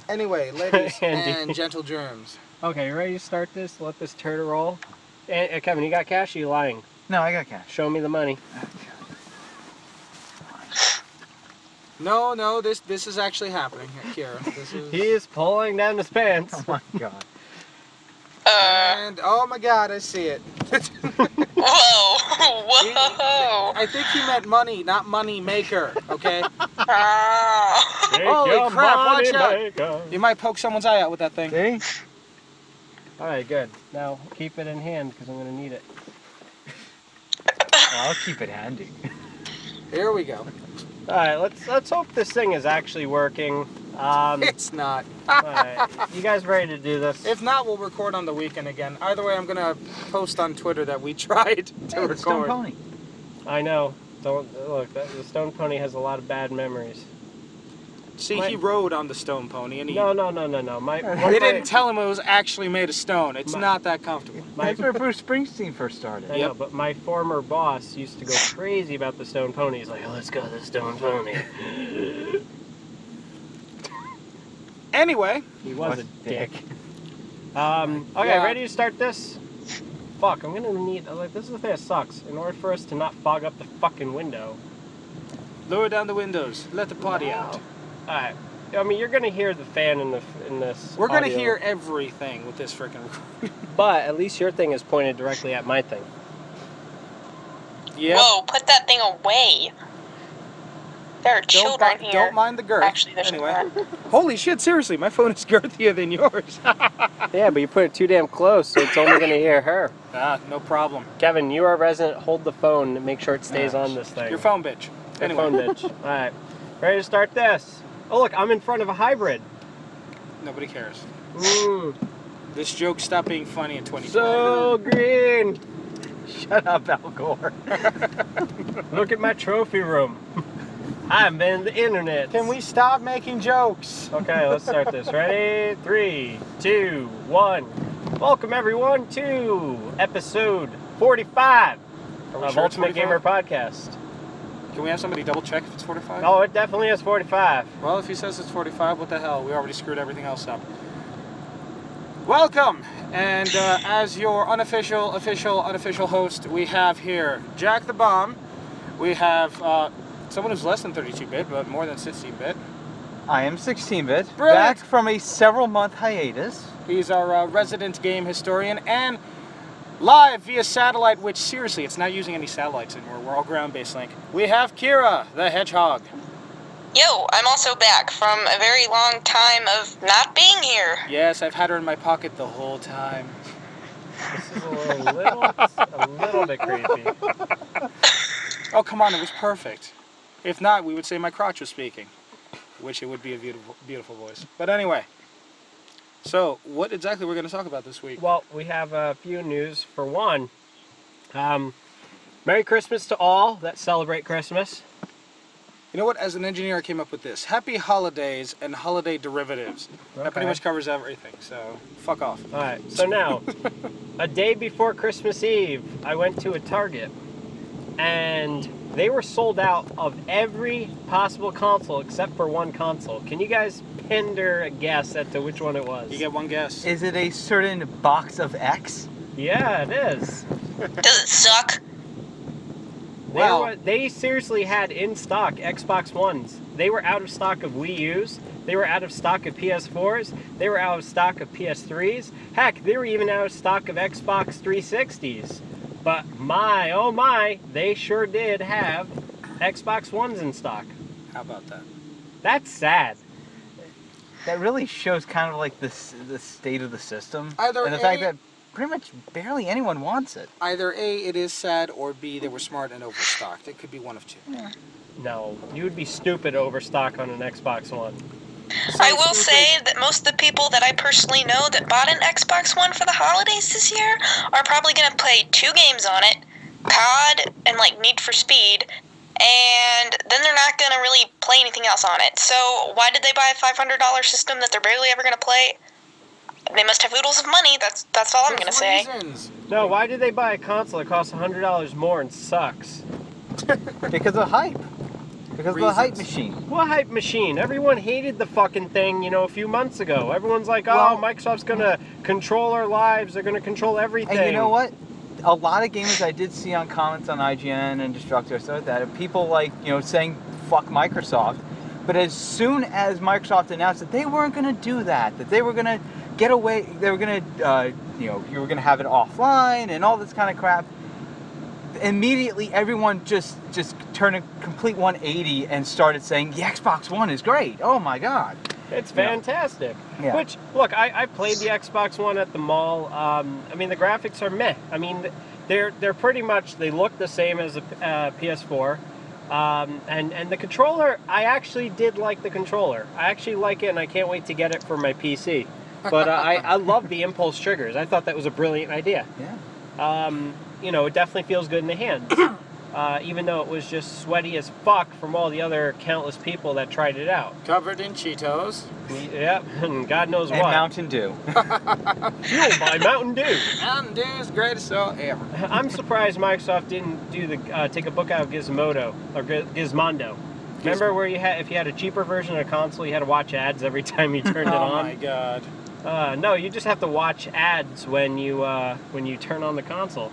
Anyway, ladies Andy. and gentle germs. Okay, you ready to start this? Let this turtle roll. Kevin, you got cash? Or are you lying? No, I got cash. Show me the money. No, this is actually happening, Kira. This is. He is pulling down his pants. Oh my god. And oh my God, I see it. Whoa! Whoa! I think he meant money, not money maker. Okay. Oh. Holy crap! Watch out! Maker. You might poke someone's eye out with that thing. See? All right, good. Now keep it in hand because I'm gonna need it. I'll keep it handy. Here we go. All right, let's hope this thing is actually working. It's not. All right, you guys ready to do this? If not, we'll record on the weekend again. Either way, I'm gonna post on Twitter that we tried to Hey, record. Stone Pony. I know. Don't look. The Stone Pony has a lot of bad memories. See, he rode on the stone pony, and he. No. They didn't tell him it was actually made of stone. It's not that comfortable. That's where Bruce Springsteen first started. I know, but my former boss used to go crazy about the Stone Pony. He's like, oh, let's go to the Stone Pony. Anyway. He was What a a dick. dick. Okay, Yeah. ready to start this? Fuck, I'm gonna need, like, this is the thing that sucks. In order for us to not fog up the fucking window. Lower down the windows. Let the potty out. Alright. I mean, you're gonna hear the fan in this We're gonna audio, hear everything with this freaking recording. But at least your thing is pointed directly at my thing. Yep. Whoa! Put that thing away. There are children here. Don't mind the girth. Actually, there's anyway. not. Holy shit! Seriously, my phone is girthier than yours. Yeah, but you put it too damn close, so it's only gonna hear her. No problem. Kevin, you are resident. Hold the phone and make sure it stays on this thing. Your phone, bitch. Your Anyway. phone, bitch. Alright. Ready to start this? Oh, look, I'm in front of a hybrid. Nobody cares. Mmm. This joke stopped being funny in 2020. So green. Shut up, Al Gore. Look at my trophy room. I've been the internet. Can we stop making jokes? Okay, let's start this. Ready? 3, 2, 1. Welcome everyone to episode 45 Are we of sure it's Ultimate 45? Gamer Podcast. Can we have somebody double check if it's 45? Oh, it definitely is 45. Well, if he says it's 45, what the hell? We already screwed everything else up. Welcome! And as your unofficial host, we have here Jack the Bomb. We have someone who's less than 32-bit, but more than 16-bit. I am 16-bit. Brilliant. Back from a several-month hiatus. He's our resident game historian and live via satellite, which seriously, it's not using any satellites anymore. We're all ground-based link. We have Kira, the Hedgehog. Yo, I'm also back from a very long time of not being here. Yes, I've had her in my pocket the whole time. This is a little bit creepy. Oh, come on, it was perfect. If not, we would say my crotch was speaking, which it would be a beautiful, beautiful voice. But anyway, so what exactly we're going to talk about this week? Well, we have a few news. For one, Merry Christmas to all that celebrate Christmas. You know what? As an engineer, I came up with this. Happy holidays and holiday derivatives. That pretty Okay. much covers everything, so fuck off. Alright, so now, a day before Christmas Eve, I went to a Target, and they were sold out of every possible console except for one console. Can you guys ponder a guess as to which one it was? You get one guess. Is it a certain box of X? Yeah, it is. Does it suck? Well- They seriously had in stock Xbox Ones. They were out of stock of Wii U's. They were out of stock of PS4s. They were out of stock of PS3s. Heck, they were even out of stock of Xbox 360s. But my, oh my, they sure did have Xbox Ones in stock. How about that? That's sad. That really shows kind of like the state of the system. Either and the A- fact that pretty much barely anyone wants it. Either A, it is sad, or B, they were smart and overstocked. It could be one of two. No, you would be stupid to overstock on an Xbox One. I will say that most of the people that I personally know that bought an Xbox One for the holidays this year are probably going to play 2 games on it, COD and like Need for Speed, and then they're not going to really play anything else on it. So why did they buy a $500 system that they're barely ever going to play? They must have oodles of money. That's all I'm going to say. Reasons. No, why did they buy a console that costs $100 more and sucks? Because of hype. Because of the hype reasons. machine. What hype machine? Everyone hated the fucking thing, a few months ago. Everyone's like, oh, Well- Microsoft's gonna control our lives. They're gonna control everything. And you know what? A lot of gamers I did see on comments on IGN and Destructo, stuff like that, people saying fuck Microsoft. But as soon as Microsoft announced that they weren't going to do that they were going to get away, they were going to, you were going to have it offline and all this kind of crap, immediately everyone just turned a complete 180 and started saying the Xbox One is great. Oh my God. It's fantastic. Yeah. Which, look, I played the Xbox One at the mall. The graphics are meh. They're pretty much, they look the same as a PS4. And the controller, I actually did like the controller. I actually like it, and I can't wait to get it for my PC. But I love the impulse triggers. I thought that was a brilliant idea. Yeah. It definitely feels good in the hands. Even though it was just sweaty as fuck from all the other countless people that tried it out. Covered in Cheetos. Yep, and God knows And what. Mountain Dew. Fueled by Mountain Dew. Mountain Dew is greatest show ever. I'm surprised Microsoft didn't do take a book out of Gizmodo or Gizmondo. Remember where if you had a cheaper version of a console, you had to watch ads every time you turned it on? Oh my God. No, you just have to watch ads when you turn on the console.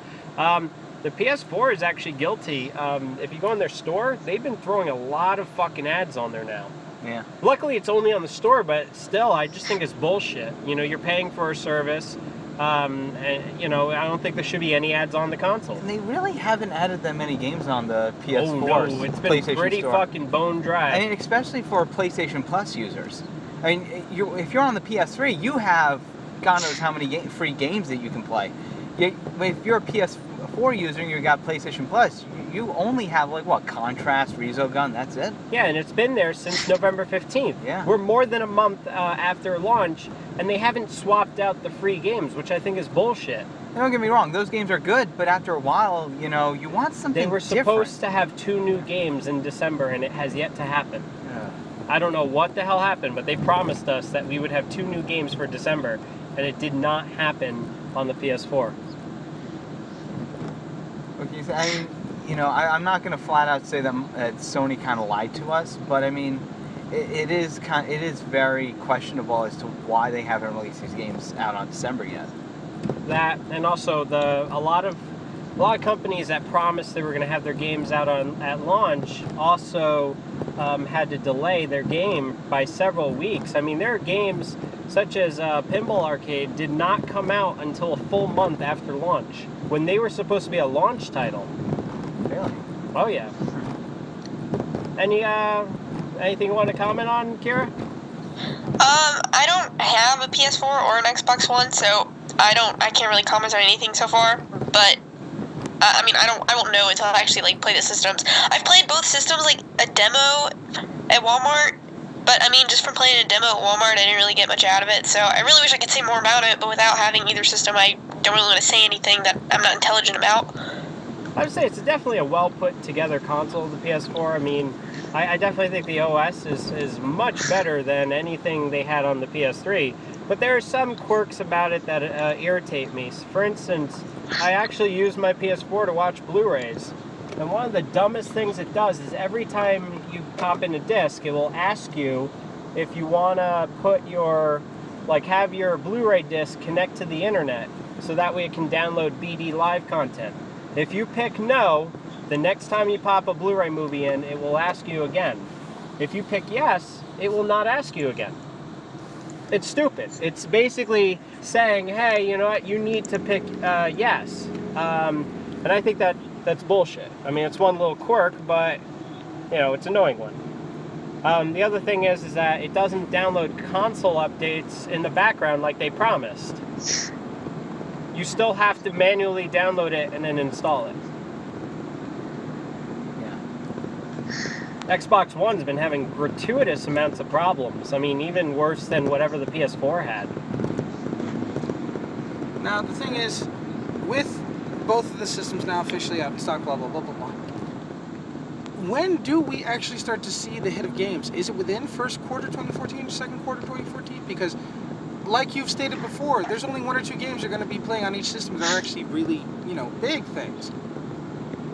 The PS4 is actually guilty. If you go in their store, they've been throwing a lot of fucking ads on there now. Yeah. Luckily, it's only on the store, but still, I just think it's bullshit. You're paying for a service, and I don't think there should be any ads on the console. And they really haven't added that many games on the PS4. Oh no, it's been PlayStation pretty Store. fucking bone dry. I mean, especially for PlayStation Plus users. I mean, if you're on the PS3, you have God knows how many free games that you can play. If you're a PS4 user and you got PlayStation Plus, you only have Contrast, Resogun, that's it. Yeah, and it's been there since November 15th. Yeah. We're more than a month after launch, and they haven't swapped out the free games, which I think is bullshit. Don't get me wrong, those games are good, but after a while, you want something They were different. supposed to have 2 new games in December, and it has yet to happen. Yeah. I don't know what the hell happened, but they promised us that we would have 2 new games for December, and it did not happen on the PS4. Okay, I mean, I'm not going to flat out say that Sony kind of lied to us, but I mean, it is very questionable as to why they haven't released these games out on December yet. That, and also a lot of companies that promised they were going to have their games out at launch also had to delay their game by several weeks. I mean, there are games such as Pinball Arcade did not come out until a full month after launch, when they were supposed to be a launch title. Really? Oh yeah. Anything you want to comment on, Kira? I don't have a PS4 or an Xbox One, so I can't really comment on anything so far. But I won't know until I actually play the systems. I've played both systems, a demo at Walmart. But just from playing a demo at Walmart, I didn't really get much out of it. So I really wish I could say more about it, but without having either system, I don't really want to say anything that I'm not intelligent about. I would say it's definitely a well put together console, the PS4. I definitely think the OS is much better than anything they had on the PS3. But there are some quirks about it that irritate me. For instance, I actually use my PS4 to watch Blu-rays. And one of the dumbest things it does is every time you pop in a disc, it will ask you if you want to put have your Blu-ray disc connect to the internet, so that way it can download BD Live content. If you pick no, the next time you pop a Blu-ray movie in, it will ask you again. If you pick yes, it will not ask you again. It's stupid. It's basically saying, hey, you know what, you need to pick yes. And I think that's bullshit. It's one little quirk, but, it's an annoying one. The other thing is that it doesn't download console updates in the background like they promised. You still have to manually download it and then install it. Yeah. Xbox One's been having gratuitous amounts of problems. Even worse than whatever the PS4 had. Now, the thing is, with both of the systems now officially out in stock, blah, blah, blah, blah, blah, when do we actually start to see the hit of games? Is it within first quarter 2014, second quarter 2014? Because, like you've stated before, there's only 1 or 2 games you're going to be playing on each system that are actually really, big things.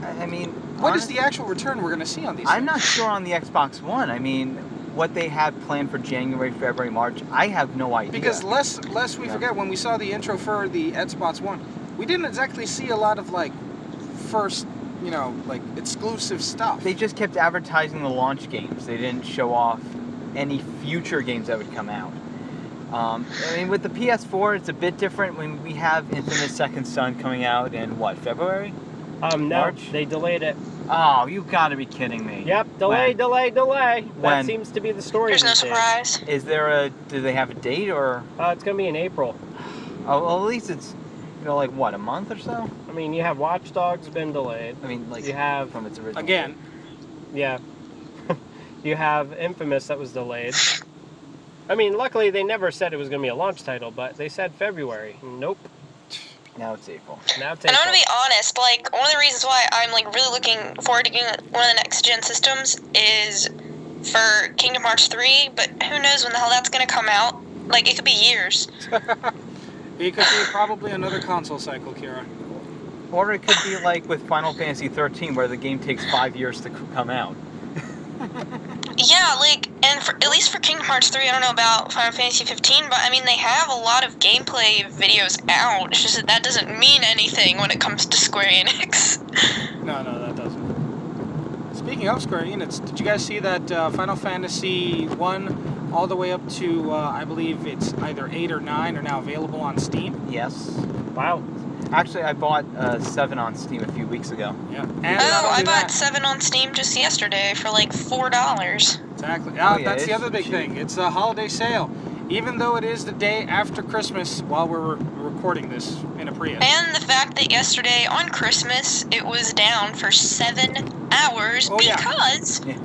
I mean, What is the actual return we're going to see on these I'm things? not sure on the Xbox One. I mean, what they have planned for January, February, March, I have no idea. Because lest we Yeah. forget, when we saw the intro for the Xbox One, we didn't exactly see a lot of like first, like exclusive stuff. They just kept advertising the launch games. They didn't show off any future games that would come out. I mean, with the PS4, it's a bit different when we have Infamous Second Son coming out in, what, February? No, March? they delayed it. Oh, you gotta be kidding me. Yep, delay, When? delay, delay. When? That seems to be the story There's no these days. surprise. Is there do they have a date or? It's going to be in April. Oh, well, at least it's, like what, a month or so? I mean, you have Watch Dogs been delayed. I mean, like, You have, from its original. Again, yeah. You have Infamous that was delayed. I mean, luckily they never said it was going to be a launch title, but they said February. Nope. Now it's April. Now it's And I'm April. gonna be honest, like, one of the reasons why I'm, like, really looking forward to getting one of the next-gen systems is for Kingdom Hearts 3, but who knows when the hell that's gonna come out. Like, it could be years. it could be probably another console cycle, Kira. Or it could be like with Final Fantasy 13, where the game takes 5 years to come out. Yeah, like, and at least for Kingdom Hearts 3, I don't know about Final Fantasy 15, but I mean, they have a lot of gameplay videos out. It's just that doesn't mean anything when it comes to Square Enix. No, that doesn't. Speaking of Square Enix, did you guys see that Final Fantasy 1 all the way up to, I believe it's either 8 or 9 are now available on Steam? Yes. Wow. Actually, I bought 7 on Steam a few weeks ago. Yeah. And Oh, not I only bought that, 7 on Steam just yesterday for like $4. exactly. Oh, yeah, That's the it's other big cheap. thing. It's a holiday sale. Even though it is the day after Christmas while we're recording this in a Prius. And the fact that yesterday on Christmas it was down for 7 hours Oh, yeah. because Yeah.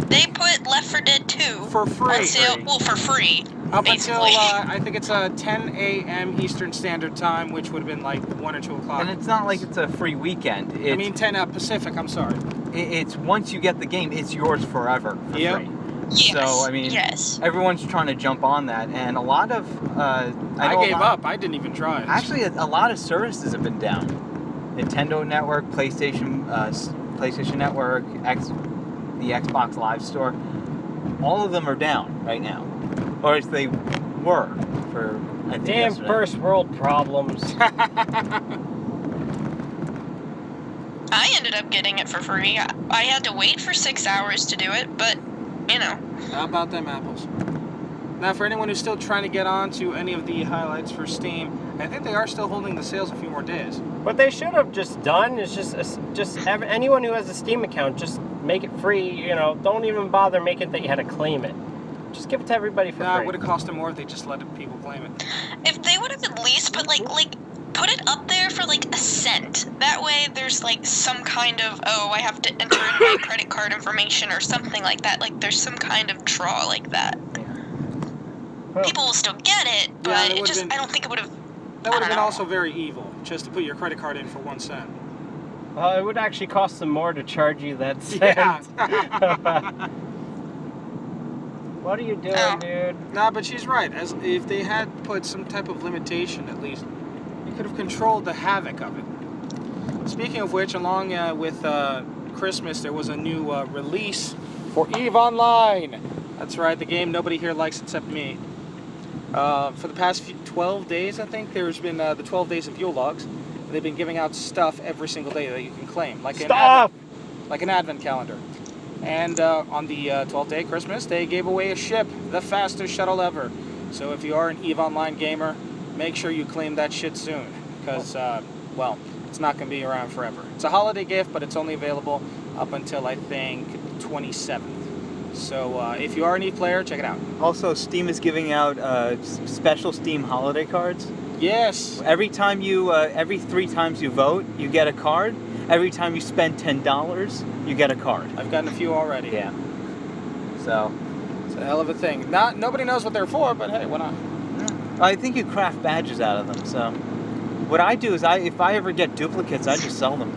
they put Left 4 Dead 2 For free. on sale. Well, for free. Up basically. until, I think it's 10 a.m. Eastern Standard Time, which would have been like 1 or 2 o'clock. And it's not like it's a free weekend. It's, I mean 10 Pacific, I'm sorry. it's once you get the game, it's yours forever for Yep. free. Yes. So, I mean, yes. everyone's trying to jump on that, and a lot of I know a gave lot- up. I didn't even try it. Actually, a lot of services have been down. Nintendo Network, PlayStation Network, the Xbox Live Store. All of them are down right now, or as they were for I think Damn yesterday. first world problems. I ended up getting it for free. I had to wait for 6 hours to do it, but, you know. How about them apples? Now, for anyone who's still trying to get on to any of the highlights for Steam, I think they are still holding the sales a few more days. What they should have just done is anyone who has a Steam account, just make it free. You know, don't even bother making it that you had to claim it. Just give it to everybody for Nah, it free. would have cost them more if they just let people claim it. If they would have at least put put it up there for like a cent. That way there's like some kind of, I have to enter in my credit card information or something like that. Like there's some kind of draw like that. Huh. People will still get it, Yeah, but that it would've just, been- I don't think it would have. That would have I been don't also very evil, just to put your credit card in for 1 cent. It would actually cost them more to charge you that cent. Yeah. What are you doing, Oh. dude? Nah, but she's right. As if they had put some type of limitation, at least, you could have controlled the havoc of it. Speaking of which, along with Christmas, there was a new release for EVE Online. That's right, the game nobody here likes except me. For the past 12 days, I think, there's been the 12 days of Yule logs. They've been giving out stuff every single day that you can claim, like an advent calendar. And on the 12th day, Christmas, they gave away a ship, the fastest shuttle ever. So if you are an EVE Online gamer, make sure you claim that shit soon, because, well, it's not going to be around forever. It's a holiday gift, but it's only available up until, I think, 27th. So if you are an EVE player, check it out. Also, Steam is giving out special Steam holiday cards. Yes. Every 3 times you vote, you get a card. Every time you spend $10, you get a card. I've gotten a few already. Yeah. So, It's a hell of a thing. Nobody knows what they're for, but hey, why not? I think you craft badges out of them. So, what I do is, if I ever get duplicates, I just sell them.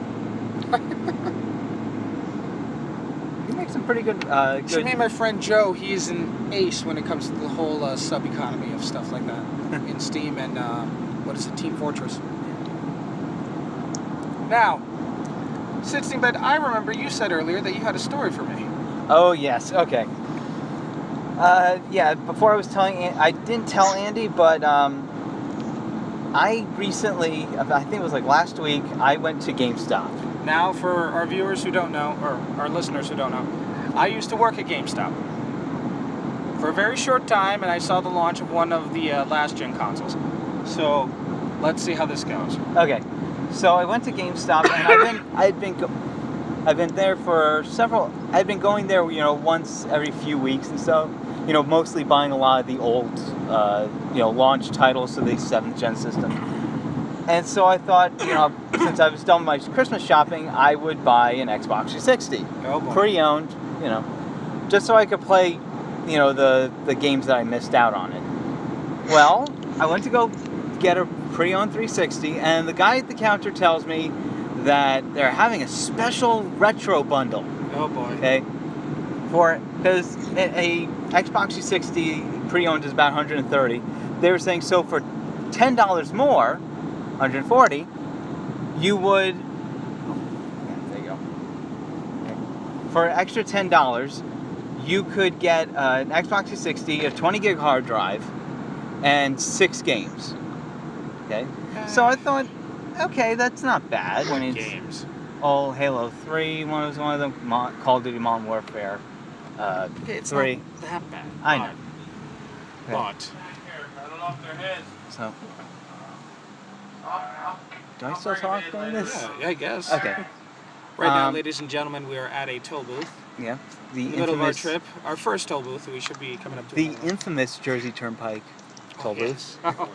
You make some pretty good. Should meet my friend Joe. He's an ace when it comes to the whole sub-economy of stuff like that in Steam and what is it, Team Fortress. Now, Sitting bed, I remember you said earlier that you had a story for me. Oh yes, okay. Yeah, before I was telling, I didn't tell Andy, but I recently, I think it was like last week, I went to GameStop. Now, for our viewers who don't know, or our listeners who don't know, I used to work at GameStop for a very short time, and I saw the launch of one of the last-gen consoles. So, let's see how this goes. Okay, so I went to GameStop, and I've been there for several. I've been going there, once every few weeks and so. Mostly buying a lot of the old, launch titles to the 7th gen system. And so I thought, since I was done with my Christmas shopping, I would buy an Xbox 360. Oh boy. Pre-owned, just so I could play, the games that I missed out on it. Well, I went to go get a pre-owned 360, and the guy at the counter tells me that they're having a special retro bundle. Oh boy. Okay. Because a Xbox 360 pre-owned is about $130. They were saying so for $10 more, $140, you would. There you go. Okay. For an extra $10, you could get an Xbox 360, a 20 gig hard drive, and 6 games. Okay. So I thought, okay, that's not bad. What games? Oh, Halo 3 was one of them. Call of Duty Modern Warfare. It's 3. not that bad. I know. But. I don't know if they're his. So. Do I still talk during this? Yeah, I guess. Okay. Right now, ladies and gentlemen, we are at a toll booth. Yeah. In the middle of our trip. Our first toll booth. We should be coming up to The another one. infamous Jersey Turnpike toll booth. Yes. 1, 2,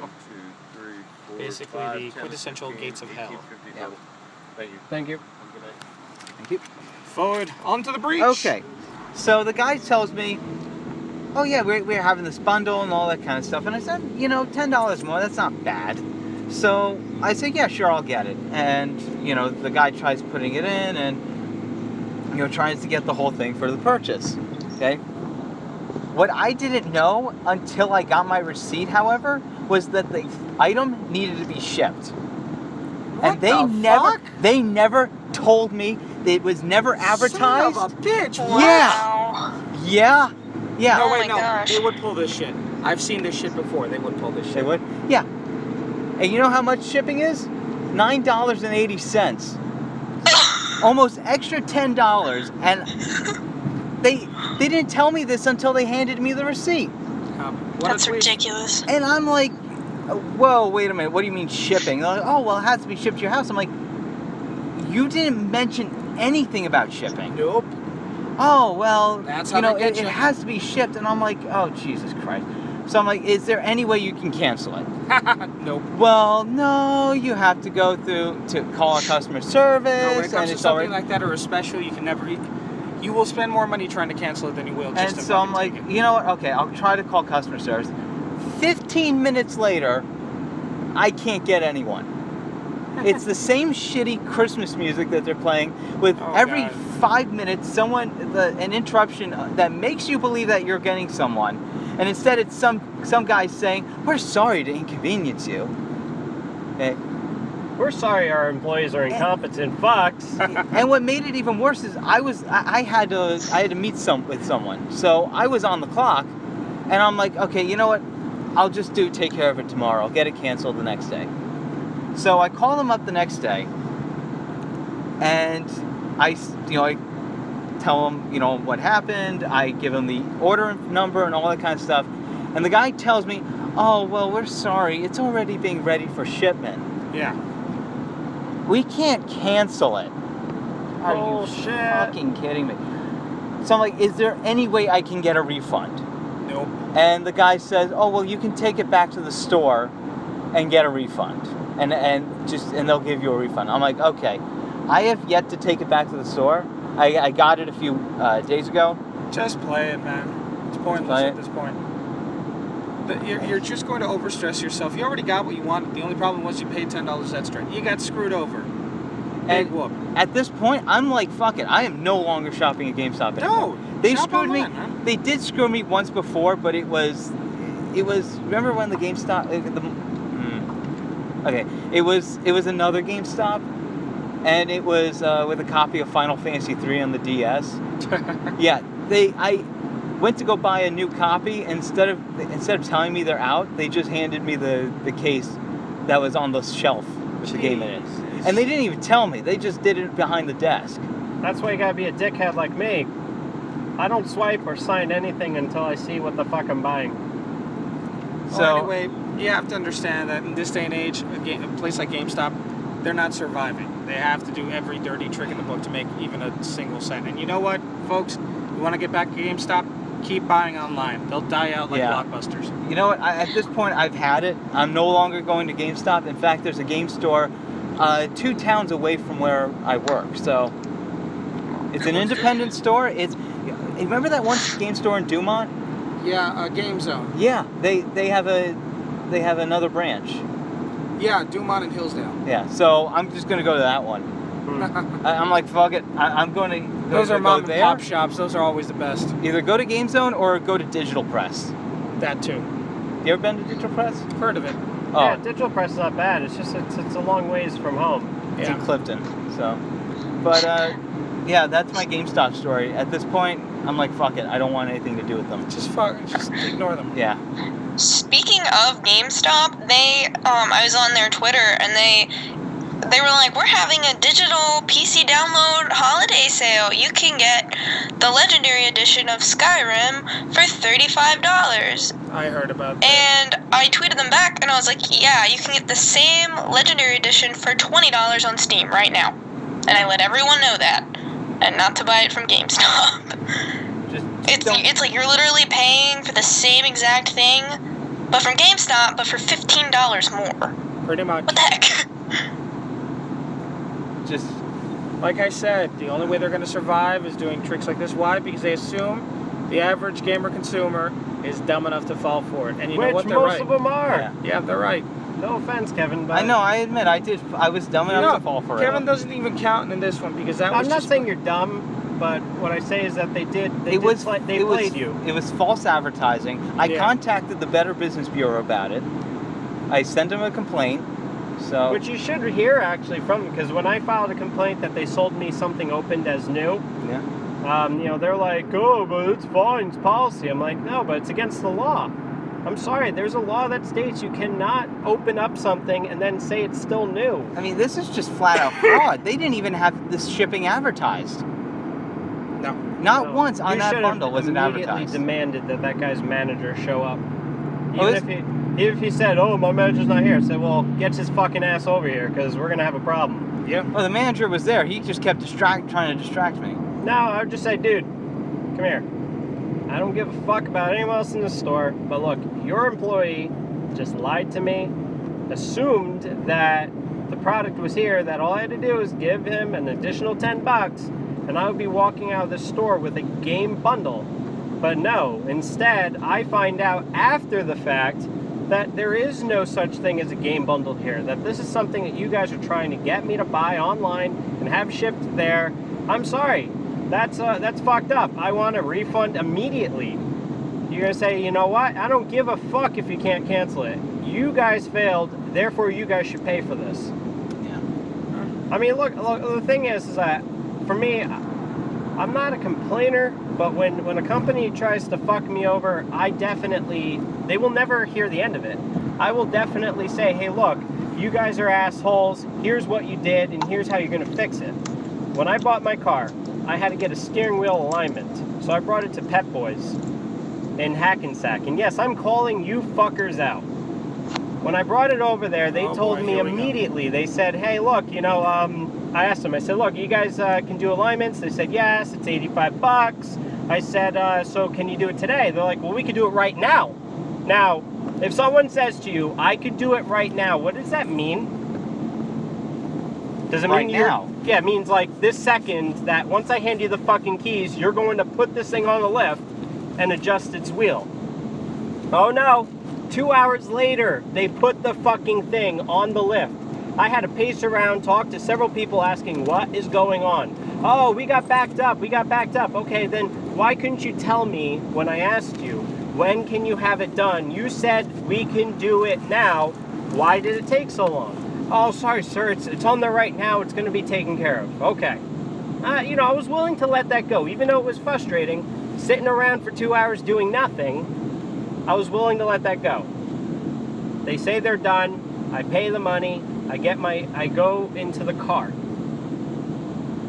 3, 4, Basically 5, the 10, quintessential 15, gates of hell. 18, 50, Yeah. Thank you. Thank you. Have a good night. Thank you. Forward, onto the breach. Okay. So the guy tells me, oh yeah, we're having this bundle and all that kind of stuff. And I said, $10 more, that's not bad. So I said, yeah, sure, I'll get it. And, the guy tries putting it in and, tries to get the whole thing for the purchase. Okay? What I didn't know until I got my receipt, however, was that the item needed to be shipped. And they never told me. It was never advertised. Son of a bitch. Wow. Yeah. No, Oh wait, my no. gosh. They would pull this shit. I've seen this shit before. They would pull this shit. They would? Yeah. And you know how much shipping is? $9.80. Almost extra $10. And they didn't tell me this until they handed me the receipt. What That's a waste. ridiculous. And I'm like, whoa, wait a minute. What do you mean shipping? They're like, oh, well, it has to be shipped to your house. I'm like, you didn't mention anything about shipping. Nope. Oh, well, That's how they get it you. has to be shipped. And I'm like, oh, Jesus Christ. So I'm like, is there any way you can cancel it? Nope. Well, no, you have to go through to call our customer service. No, when it comes and to it's something already, like that or a special, you can never. You will spend more money trying to cancel it than you will just and to so I'm fucking like, take it. you know what? Okay, I'll try to call customer service. 15 minutes later, I can't get anyone. It's the same shitty Christmas music that they're playing with Oh, every God. 5 minutes, an interruption that makes you believe that you're getting someone, and instead it's some guy saying, "We're sorry to inconvenience you." Okay. We're sorry our employees are incompetent fucks. And what made it even worse is I had to meet with someone, so I was on the clock, and I'm like, okay, you know what? I'll just take care of it tomorrow. I'll get it canceled the next day. So I call them up the next day, and I tell them, what happened. I give them the order number and all that kind of stuff, and the guy tells me, oh, well, we're sorry. It's already being ready for shipment. Yeah. We can't cancel it. Are you Bullshit. fucking kidding me? So I'm like, is there any way I can get a refund? Nope. And the guy says, oh, well, you can take it back to the store and get a refund. And they'll give you a refund. I'm like, okay. I have yet to take it back to the store. I got it a few days ago. Just play it, man. It's pointless Play at it. this point. You're just going to overstress yourself. You already got what you want. The only problem was you paid $10 extra. You got screwed over. Big And whoop. at this point, I'm like, fuck it. I am no longer shopping at GameStop anymore. No. They shop screwed online, me. man. They did screw me once before, but it was. Remember when the GameStop? Okay, it was another GameStop and it was with a copy of Final Fantasy 3 on the DS. Yeah, I went to go buy a new copy. Instead of telling me they're out, they just handed me the case that was on the shelf with the game in it. And they didn't even tell me. They just did it behind the desk. That's why you gotta be a dickhead like me. I don't swipe or sign anything until I see what the fuck I'm buying. So Well, anyway, you have to understand that in this day and age, a place like GameStop, they're not surviving. They have to do every dirty trick in the book to make even a single cent. And you know what, folks? You want to get back to GameStop? Keep buying online. They'll die out like Blockbusters. You know what? At this point, I've had it. I'm no longer going to GameStop. In fact, there's a game store 2 towns away from where I work. So it's an independent store. Remember that one game store in Dumont? Yeah, Game Zone. Yeah, they have another branch. Yeah, Dumont and Hillsdale. Yeah, so I'm just gonna go to that one. I'm like, fuck it. I'm going to. Those are mom and there. pop shops. Those are always the best. Either go to Game Zone or go to Digital Press. That too. You ever been to Digital Press? Heard of it. Oh, Yeah, Digital Press is not bad. It's just it's a long ways from home. it's Yeah. in Clifton. So, but yeah, that's my GameStop story. At this point, I'm like, fuck it. I don't want anything to do with them. Just ignore them. Yeah. Speaking of GameStop, I was on their Twitter and they were like, we're having a digital PC download holiday sale. You can get the Legendary Edition of Skyrim for $35. I heard about that. And I tweeted them back and I was like, yeah, you can get the same Legendary Edition for $20 on Steam right now. And I let everyone know that. And not to buy it from GameStop. It's like you're literally paying for the same exact thing, but from GameStop, but for $15 more. Pretty much. What the heck? Just Like I said, the only way they're going to survive is doing tricks like this. Why? Because they assume the average gamer consumer is dumb enough to fall for it. And you know what? Which They're most right. of them are. yeah. Yeah, they're right. No offense, Kevin, but I know. I admit, I was dumb enough to fall for it. Kevin doesn't even count in this one because that was I'm not just... saying you're dumb, but what I say is that they played you. It was false advertising. I Yeah. contacted the Better Business Bureau about it. I sent them a complaint. So Which you should hear actually from them, because when I filed a complaint that they sold me something opened as new, yeah. they're like, oh, but it's fine, it's policy. I'm like, no, but it's against the law. I'm sorry, there's a law that states you cannot open up something and then say it's still new. I mean, this is just flat out fraud. They didn't even have this shipping advertised. No. Not So once on you that should bundle have was it immediately advertised. demanded that guy's manager show up. Oh, Even if he said, oh, my manager's not here, I said, well, get his fucking ass over here, because we're going to have a problem. Yeah. Oh, the manager was there. He just kept trying to distract me. No, I would just say, dude, come here. I don't give a fuck about anyone else in the store, but look, your employee just lied to me, assumed that the product was here, that all I had to do was give him an additional $10, and I would be walking out of the store with a game bundle. But no, instead, I find out after the fact that there is no such thing as a game bundle here, that this is something that you guys are trying to get me to buy online and have shipped there. I'm sorry. That's fucked up. I want a refund immediately. You're gonna say, you know what? I don't give a fuck if you can't cancel it. You guys failed, therefore you guys should pay for this. Yeah. I mean, look, the thing is that for me, I'm not a complainer, but when a company tries to fuck me over, they will never hear the end of it. I will definitely say, hey, look, you guys are assholes. Here's what you did, and here's how you're gonna fix it. When I bought my car, I had to get a steering wheel alignment, so I brought it to Pet Boys in Hackensack. And yes, I'm calling you fuckers out. When I brought it over there, they told me immediately, they said, hey, look, I asked them, I said, look, you guys can do alignments? They said, yes, it's $85. I said, so can you do it today? They're like, well, we could do it right now. Now, if someone says to you, I could do it right now, what does that mean? Does it Right mean now? Yeah, it means like this second that once I hand you the fucking keys, you're going to put this thing on the lift and adjust its wheel. Oh no. 2 hours later, they put the fucking thing on the lift. I had to pace around, talk to several people asking what is going on. Oh, we got backed up. Okay, then why couldn't you tell me when I asked you, when can you have it done? You said we can do it now. Why did it take so long? Oh, sorry, sir. It's on there right now. It's going to be taken care of. Okay. You know, I was willing to let that go, even though it was frustrating. Sitting around for 2 hours doing nothing, I was willing to let that go. They say they're done. I pay the money. I go into the car.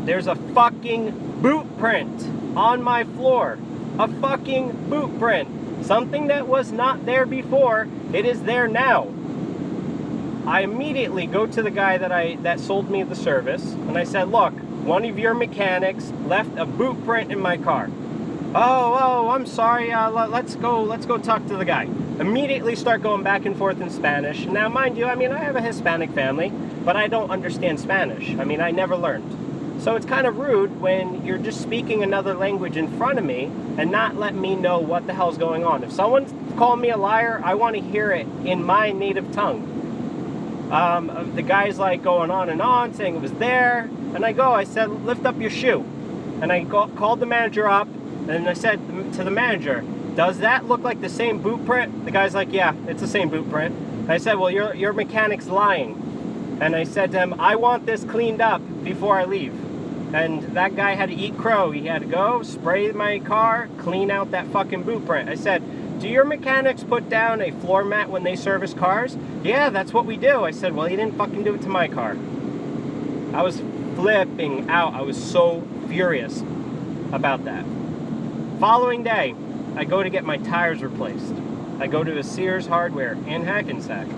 There's a fucking boot print on my floor. A fucking boot print. Something that was not there before, it is there now. I immediately go to the guy that sold me the service, and I said, look, one of your mechanics left a boot print in my car. Oh, I'm sorry, let's go talk to the guy. Immediately start going back and forth in Spanish. Now, mind you, I mean, I have a Hispanic family, but I don't understand Spanish. I mean, I never learned. So it's kind of rude when you're just speaking another language in front of me and not letting me know what the hell's going on. If someone's calling me a liar, I want to hear it in my native tongue. The guy's like going on and on, saying it was there, and I said, lift up your shoe. And I called the manager up, and I said to the manager, does that look like the same boot print? The guy's like, yeah, it's the same boot print. I said, well, your mechanic's lying. And I said to him, I want this cleaned up before I leave. And that guy had to eat crow. He had to go, spray my car, clean out that fucking boot print. I said, do your mechanics put down a floor mat when they service cars? Yeah, that's what we do. I said, well, he didn't fucking do it to my car. I was flipping out. I was so furious about that. Following day, I go to get my tires replaced. I go to a Sears Hardware in Hackensack.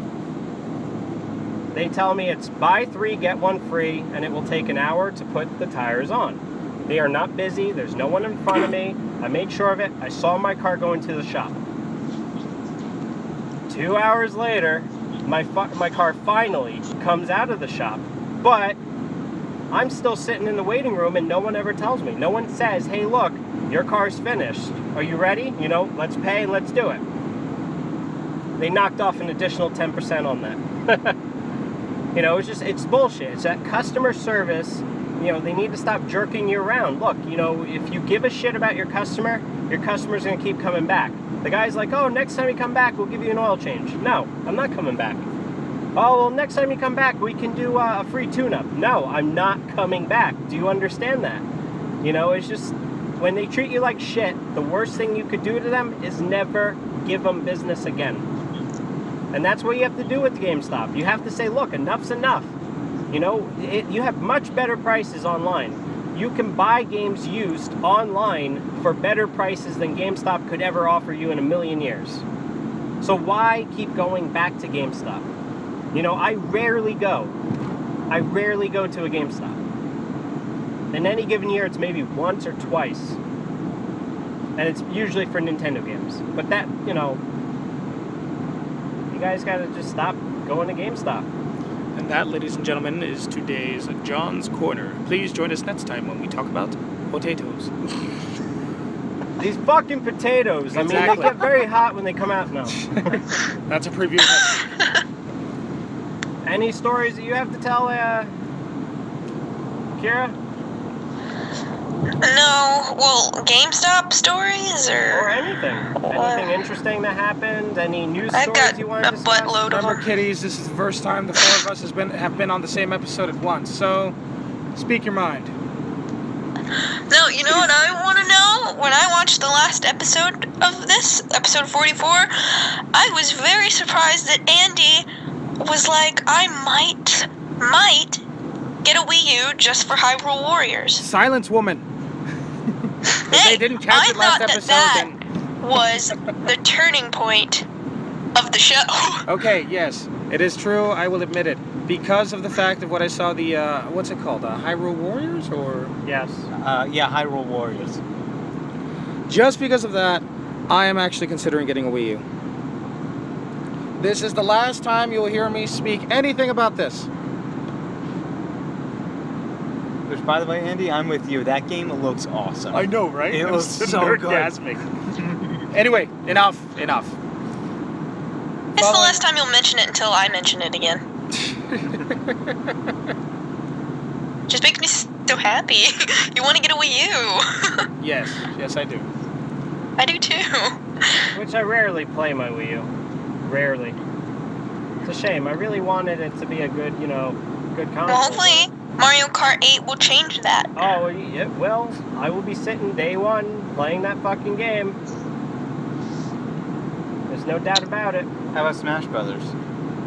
They tell me it's buy 3, get 1 free, and it will take an hour to put the tires on. They are not busy. There's no one in front of me. I made sure of it. I saw my car go into the shop. 2 hours later, my car finally comes out of the shop, but I'm still sitting in the waiting room and no one ever tells me. No one says, hey, look, your car's finished. Are you ready? You know, let's pay and let's do it. They knocked off an additional 10% on that. You know, it's bullshit. It's that customer service. You know, they need to stop jerking you around. Look, you know, if you give a shit about your customer's going to keep coming back. The guy's like, oh, next time you come back, we'll give you an oil change. No, I'm not coming back. Oh, well, next time you come back, we can do a free tune-up. No, I'm not coming back. Do you understand that? You know, it's just, when they treat you like shit, the worst thing you could do to them is never give them business again. And that's what you have to do with GameStop. You have to say, look, enough's enough. You know, you have much better prices online. You can buy games used online for better prices than GameStop could ever offer you in a million years. So why keep going back to GameStop? You know, I rarely go to a GameStop. In any given year, it's maybe once or twice. And it's usually for Nintendo games. But that, you know, you guys gotta just stop going to GameStop. And that, ladies and gentlemen, is today's John's Corner. Please join us next time when we talk about potatoes. These fucking potatoes. I mean, they get very hot when they come out now. That's a preview. Any stories that you have to tell, Kira? No, well, GameStop stories Or or anything. Anything interesting that happened? Any news I stories got you want to a discuss? buttload of Remember, them. kiddies, this is the first time the 4 of us have been on the same episode at once. So, speak your mind. No, you know what I want to know? When I watched the last episode of this, episode 44, I was very surprised that Andy was like, I might get a Wii U just for Hyrule Warriors. Silence, woman. Hey, they didn't catch it last I thought episode, that then... was the turning point of the show. Okay, yes, it is true. I will admit it. Because of the fact of what I saw, the, what's it called? Hyrule Warriors, or? Yes. Yeah, Hyrule Warriors. Just because of that, I am actually considering getting a Wii U. This is the last time you'll hear me speak anything about this. Which, by the way, Andy, I'm with you. That game looks awesome. I know, right? It looks so orgasmic. Anyway, enough. It's the last time you'll mention it until I mention it again. Just makes me so happy. You want to get a Wii U. Yes, I do. I do too. Which I rarely play my Wii U. Rarely. It's a shame. I really wanted it to be a good, good console. Well, hopefully Mario Kart 8 will change that. Oh, it will. I will be sitting day one playing that fucking game. There's no doubt about it. How about Smash Brothers?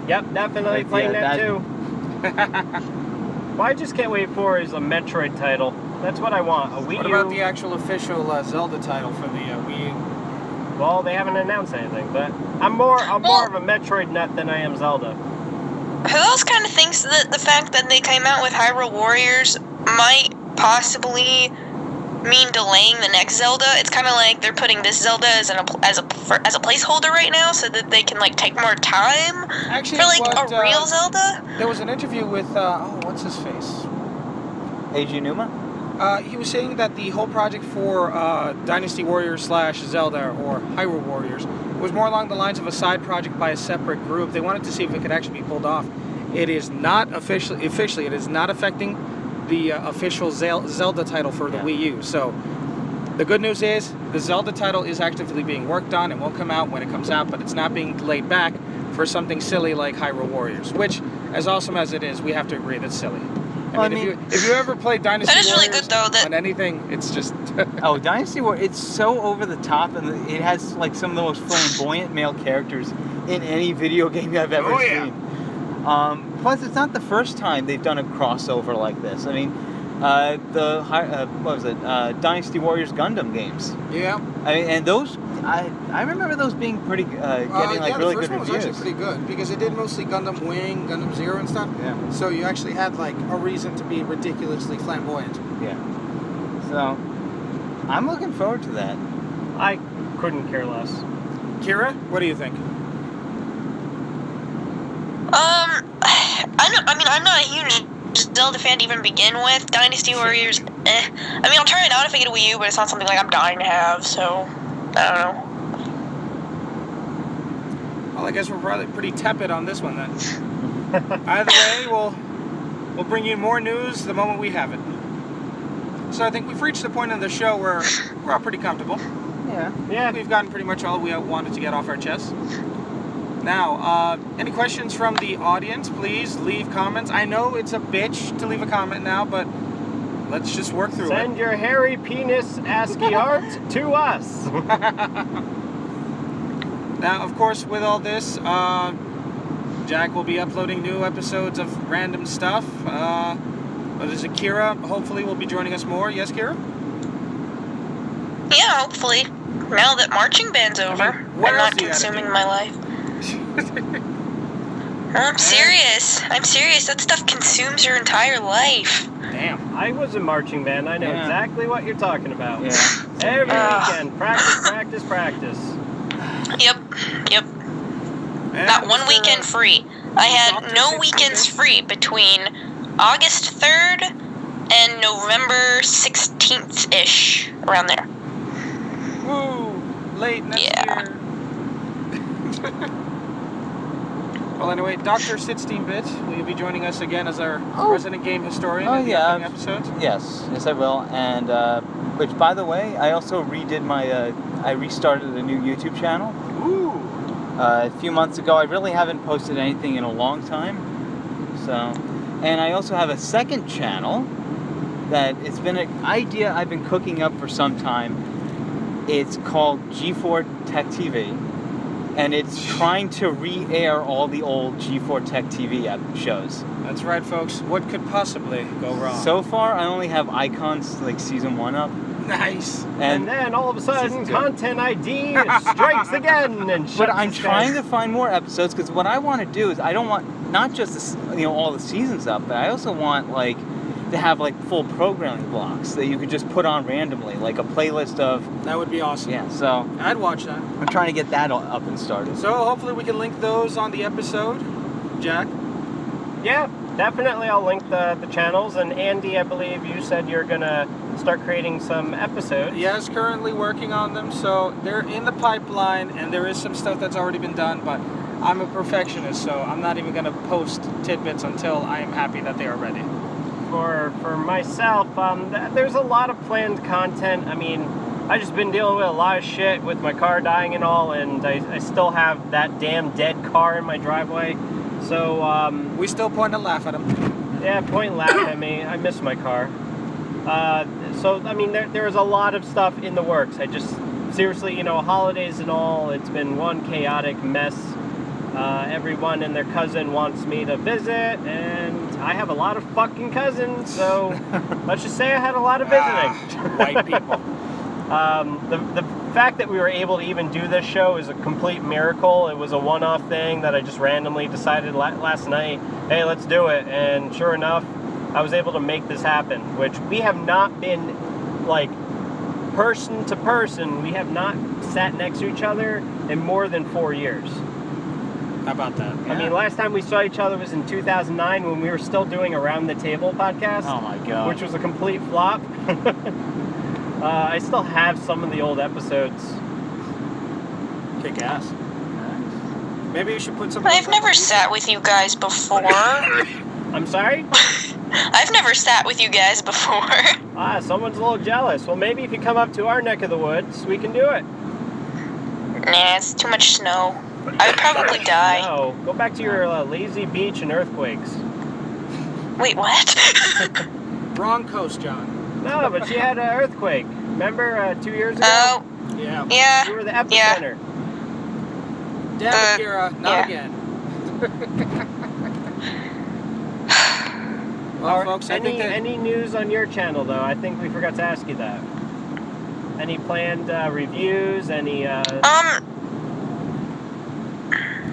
Yep, definitely Like, playing yeah, that too. What I just can't wait for is a Metroid title. That's what I want. A Wii What U. about the actual official Zelda title for the Wii U? Well, they haven't announced anything, but I'm more of a Metroid nut than I am Zelda. Who else kind of thinks that the fact that they came out with Hyrule Warriors might possibly mean delaying the next Zelda? It's kind of like they're putting this Zelda as a placeholder right now, so that they can like take more time Actually, for like a real Zelda. There was an interview with what's his face? Eiji Numa? He was saying that the whole project for Dynasty Warriors / Zelda or Hyrule Warriors was more along the lines of a side project by a separate group. They wanted to see if it could actually be pulled off. It is not officially it is not affecting the official Zelda title for the Wii U. So the good news is the Zelda title is actively being worked on and will come out when it comes out, but it's not being delayed back for something silly like Hyrule Warriors, which, as awesome as it is, we have to agree that's silly. I mean, if you ever played Dynasty That is really Warriors good, though, that- on anything, it's just... Oh, Dynasty War, it's so over the top, and it has like some of the most flamboyant male characters in any video game I've ever seen. Plus, it's not the first time they've done a crossover like this. I mean, Dynasty Warriors Gundam games. Yeah. I mean, and those, I remember those being pretty, getting like really good the first one was reviews. actually pretty good because it did mostly Gundam Wing, Gundam Zero and stuff. Yeah. So you actually had like a reason to be ridiculously flamboyant. Yeah. So, I'm looking forward to that. I couldn't care less. Kira, what do you think? I'm not a huge Zelda fan to even begin with. Dynasty Warriors, I mean, I'll try it out if I get a Wii U, but it's not something like I'm dying to have, so I don't know. Well, I guess we're probably pretty tepid on this one then. Either way, we'll bring you more news the moment we have it. So I think we've reached the point in the show where we're all pretty comfortable. Yeah. We've gotten pretty much all we wanted to get off our chests. Now, any questions from the audience, please leave comments. I know it's a bitch to leave a comment now, but let's just work through it. Send your hairy penis ASCII art to us. Now, of course, with all this, Jack will be uploading new episodes of random stuff. But is it Kira? Hopefully will be joining us more. Yes, Kira? Yeah, hopefully. Now that marching band's over, what I'm else not do you gotta consuming do? my life. I'm serious. That stuff consumes your entire life. Damn. I was in marching band. I know Yeah. exactly what you're talking about. Yeah. Every weekend, practice. Yep. And Not one Mr. weekend free. I had Dr. no 16 weekends bit? free between August 3rd and November 16th-ish, around there. Woo! Late next Yeah. year. Well, anyway, Dr. 16-bit, will you be joining us again as our resident game historian in the upcoming episodes? Yes, I will. And which, by the way, I also redid my. I restarted a new YouTube channel Ooh! a few months ago. I really haven't posted anything in a long time. So, and I also have a second channel that it's been an idea I've been cooking up for some time. It's called G4 Tech TV. And it's trying to re-air all the old G4 Tech TV shows. That's right, folks. What could possibly go wrong? So far, I only have Icons, like Season 1 up. nice. And then all of a sudden, Season 2. Content ID strikes again and shuts But I'm us trying down. to find more episodes, because what I want to do is I don't want not just this, all the seasons up, but I also want to have full programming blocks that you could just put on randomly, like a playlist of. That would be awesome. Yeah, so I'd watch that. I'm trying to get that all up and started. So hopefully we can link those on the episode. Jack? Yeah, definitely I'll link the channels. And Andy, I believe you said you're going to start creating some episodes. Yes, currently working on them. So they're in the pipeline, and there is some stuff that's already been done, but I'm a perfectionist, so I'm not even going to post tidbits until I am happy that they are ready. For myself, there's a lot of planned content. I mean, I just been dealing with a lot of shit with my car dying and all, and I still have that damn dead car in my driveway. So, We still point and laugh at him. yeah, point and laugh at me. I miss my car. So, I mean, there's a lot of stuff in the works. I just, seriously, you know, holidays and all, it's been one chaotic mess. Everyone and their cousin wants me to visit, and I have a lot of fucking cousins, so let's just say I had a lot of visiting. White people. The fact that we were able to even do this show is a complete miracle. It was a one-off thing that I just randomly decided last night, hey, let's do it. And sure enough, I was able to make this happen, which we have not been, like, person to person, we have not sat next to each other in more than 4 years. How about that? I mean, last time we saw each other was in 2009 when we were still doing Around the Table podcast. Oh my god. Which was a complete flop. I still have some of the old episodes. Kick ass. Maybe you should put some. I've never sat with you guys before. I'm sorry? I've never sat with you guys before. Ah, someone's a little jealous. Well, maybe if you come up to our neck of the woods, we can do it. Nah, it's too much snow. I would probably die. No, go back to your lazy beach and earthquakes. Wait, what? Wrong coast, John. No, but she had an earthquake. Remember 2 years ago? Oh, Yeah. yeah. You were the epicenter. Damn it, Kira. Not yeah. again. Well, folks, I think that... Any news on your channel, though? I think we forgot to ask you that. Any planned reviews? Any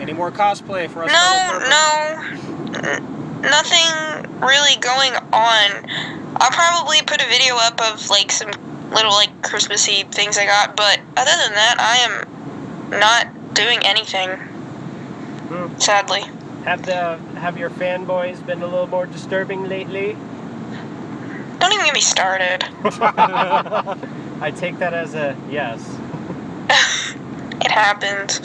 Any more cosplay for us? Nothing really going on. I'll probably put a video up of like some little like Christmassy things I got, but other than that, I am not doing anything. Sadly. Have your fanboys been a little more disturbing lately? Don't even get me started. I take that as a yes. It happened.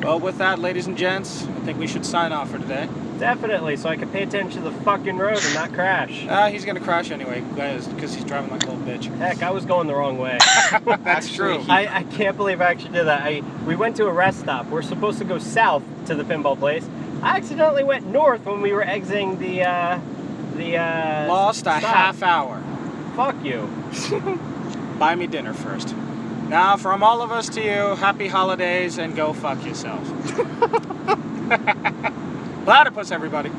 Well, with that, ladies and gents, I think we should sign off for today. Definitely, so I can pay attention to the fucking road and not crash. He's gonna crash anyway, because he's driving like a little bitch. Heck, I was going the wrong way. That's true. I can't believe I actually did that. We went to a rest stop. We're supposed to go south to the pinball place. I accidentally went north when we were exiting the Lost a stop. half hour. Fuck you. Buy me dinner first. Now, from all of us to you, happy holidays and go fuck yourself. Platypus, everybody.